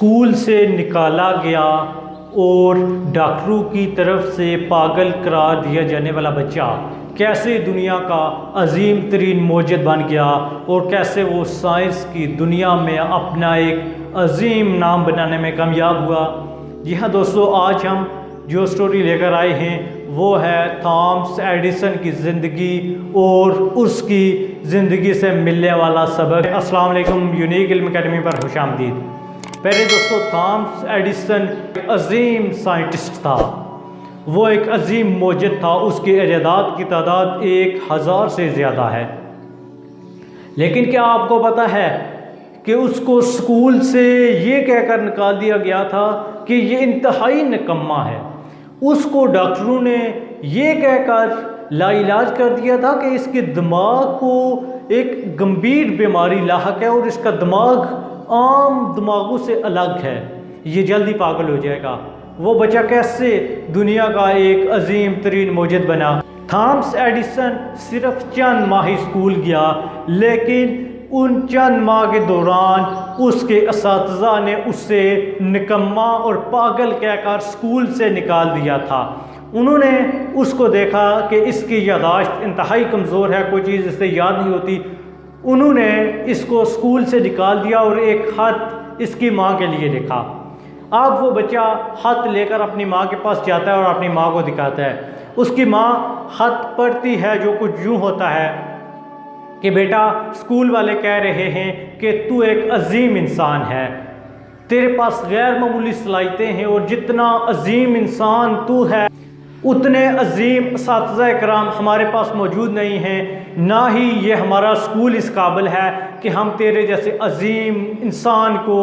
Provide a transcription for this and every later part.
School से निकाला गया और डॉक्टरों की तरफ से पागल करार दिया जाने वाला बच्चा कैसे दुनिया का अजीम तरीन मौजूद बन गया और कैसे वो साइंस की दुनिया में अपना एक अजीम नाम बनाने में कामयाब हुआ। जी हाँ दोस्तों, आज हम जो स्टोरी लेकर आए हैं वो है थॉमस एडिसन की ज़िंदगी और उसकी ज़िंदगी से मिलने वाला सबक। अस्सलाम वालेकुम, यूनिक इल्म अकेडमी पर खुशामदीद। पहले दोस्तों, थॉमस एडिसन एक अजीम साइंटिस्ट था, वो एक अजीम मौजूद था। उसकी इजादात की तादाद 1000 से ज़्यादा है। लेकिन क्या आपको पता है कि उसको स्कूल से ये कहकर निकाल दिया गया था कि ये इंतहाई निकम्मा है। उसको डॉक्टरों ने ये कहकर लाइलाज कर दिया था कि इसके दिमाग को एक गंभीर बीमारी लाहक है और इसका दिमाग आम दिमागों से अलग है, ये जल्दी पागल हो जाएगा। वो बच्चा कैसे दुनिया का एक अजीम तरीन मौजूद बना। थॉमस एडिसन सिर्फ चंद माह ही स्कूल गया, लेकिन उन चंद माह के दौरान उसके असातिज़ा ने उसे निकम्मा और पागल कहकर स्कूल से निकाल दिया था। उन्होंने उसको देखा कि इसकी यादाश्त इंतहाई कमज़ोर है, कोई चीज़ इससे याद नहीं होती। उन्होंने इसको स्कूल से निकाल दिया और एक ख़त इसकी माँ के लिए लिखा। अब वो बच्चा ख़त लेकर अपनी माँ के पास जाता है और अपनी माँ को दिखाता है। उसकी माँ ख़त पढ़ती है जो कुछ यूँ होता है कि बेटा, स्कूल वाले कह रहे हैं कि तू एक अजीम इंसान है, तेरे पास गैर मामूली सलाहियतें हैं और जितना अजीम इंसान तू है उतने अजीम असातिज़ा कराम हमारे पास मौजूद नहीं हैं, ना ही ये हमारा स्कूल इस काबिल है कि हम तेरे जैसे अजीम इंसान को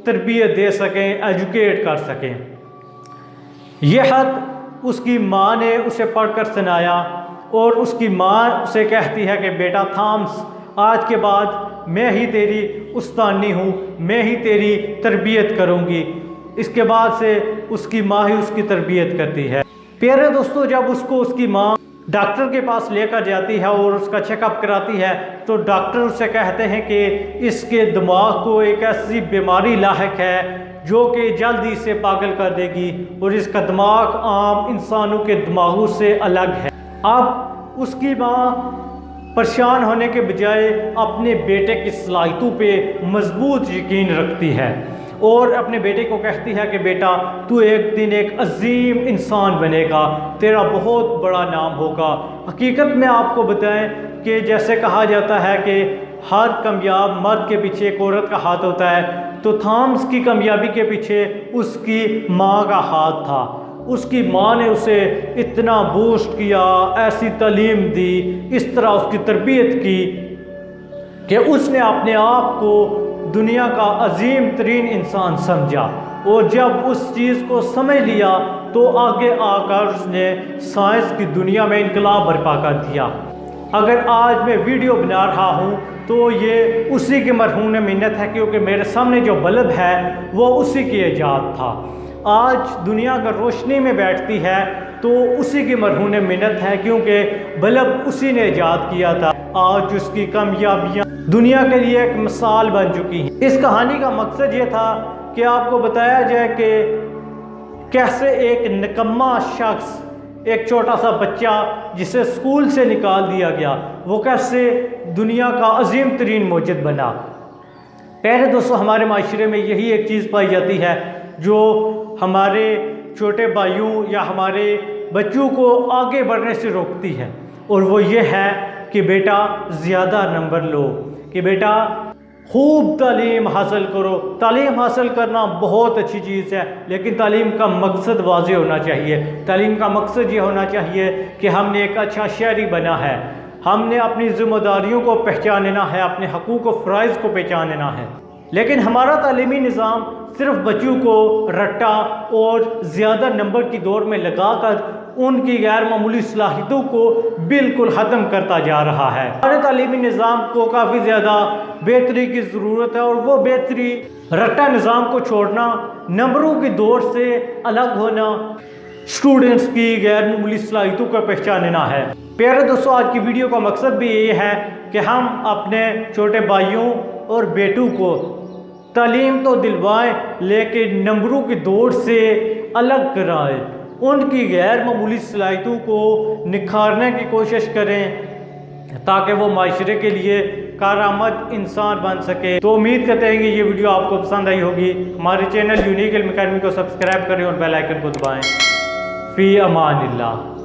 तरबियत दे सकें, एजुकेट कर सकें। यह ख़त उसकी माँ ने उसे पढ़कर सुनाया और उसकी माँ उसे कहती है कि बेटा थॉमस, आज के बाद मैं ही तेरी उस्तानी हूँ, मैं ही तेरी तरबियत करूँगी। इसके बाद से उसकी माँ ही उसकी तरबियत करती है। प्यारे दोस्तों, जब उसको उसकी माँ डॉक्टर के पास लेकर जाती है और उसका चेकअप कराती है तो डॉक्टर उससे कहते हैं कि इसके दिमाग को एक ऐसी बीमारी लाहक है जो कि जल्दी से पागल कर देगी और इसका दिमाग आम इंसानों के दिमागों से अलग है। अब उसकी माँ परेशान होने के बजाय अपने बेटे की सलाहियतों पे मजबूत यकीन रखती है और अपने बेटे को कहती है कि बेटा, तू एक दिन एक अजीम इंसान बनेगा, तेरा बहुत बड़ा नाम होगा। हकीकत में आपको बताएं कि जैसे कहा जाता है कि हर कामयाब मर्द के पीछे एक औरत का हाथ होता है, तो थॉमस की कामयाबी के पीछे उसकी माँ का हाथ था। उसकी माँ ने उसे इतना बूस्ट किया, ऐसी तालीम दी, इस तरह उसकी तरबियत की कि उसने अपने आप को दुनिया का अजीम तरीन इंसान समझा। और जब उस चीज़ को समझ लिया तो आगे आकर उसने साइंस की दुनिया में इनकलाब बर्पा कर दिया। अगर आज मैं वीडियो बना रहा हूँ तो ये उसी की मरहून मिन्नत है, क्योंकि मेरे सामने जो बल्ब है वो उसी की ईजाद था। आज दुनिया अगर रोशनी में बैठती है तो उसी की मरहून मिन्नत है, क्योंकि बल्ब उसी ने ईजाद किया था। आज उसकी कामयाबियाँ दुनिया के लिए एक मिसाल बन चुकी हैं। इस कहानी का मकसद ये था कि आपको बताया जाए कि कैसे एक निकम्मा शख्स, एक छोटा सा बच्चा जिसे स्कूल से निकाल दिया गया, वो कैसे दुनिया का अजीम तरीन मौजूद बना। पहले दोस्तों, हमारे माशरे में यही एक चीज़ पाई जाती है जो हमारे छोटे भाइयों या हमारे बच्चों को आगे बढ़ने से रोकती है, और वो ये है कि बेटा ज़्यादा नंबर लो, कि बेटा खूब तालीम हासिल करो। तालीम हासिल करना बहुत अच्छी चीज़ है, लेकिन तालीम का मकसद वाज़ेह होना चाहिए। तालीम का मकसद ये होना चाहिए कि हमने एक अच्छा शहरी बना है, हमने अपनी ज़िम्मेदारियों को पहचानना है, अपने हकूक़ व फ़राइज़ को पहचानना है। लेकिन हमारा तालीमी निज़ाम सिर्फ बच्चों को रट्टा और ज़्यादा नंबर की दौड़ में लगाकर उनकी गैर मामूली सलाहियतों को बिल्कुल ख़त्म करता जा रहा है। हमारे तालीमी निज़ाम को काफ़ी ज़्यादा बेहतरी की ज़रूरत है, और वो बेहतरी रट्टा निज़ाम को छोड़ना, नंबरों की दौड़ से अलग होना, स्टूडेंट्स की गैर मामूली सलाहियतों को पहचानना है। प्यारे दोस्तों, आज की वीडियो का मकसद भी ये है कि हम अपने छोटे भाइयों और बेटों को तालीम तो दिलवाएं लेकिन नंबरों की दौड़ से अलग कराएं। उनकी गैर मामूली सलाहियतों को निखारने की कोशिश करें ताकि वो माशरे के लिए कारआमद इंसान बन सके। तो उम्मीद करते हैं कि ये वीडियो आपको पसंद आई होगी। हमारे चैनल यूनिक इल्म अकेडमी को सब्सक्राइब करें और बेल आइकन को दबाएं। फ़ी अमानिल्लाह।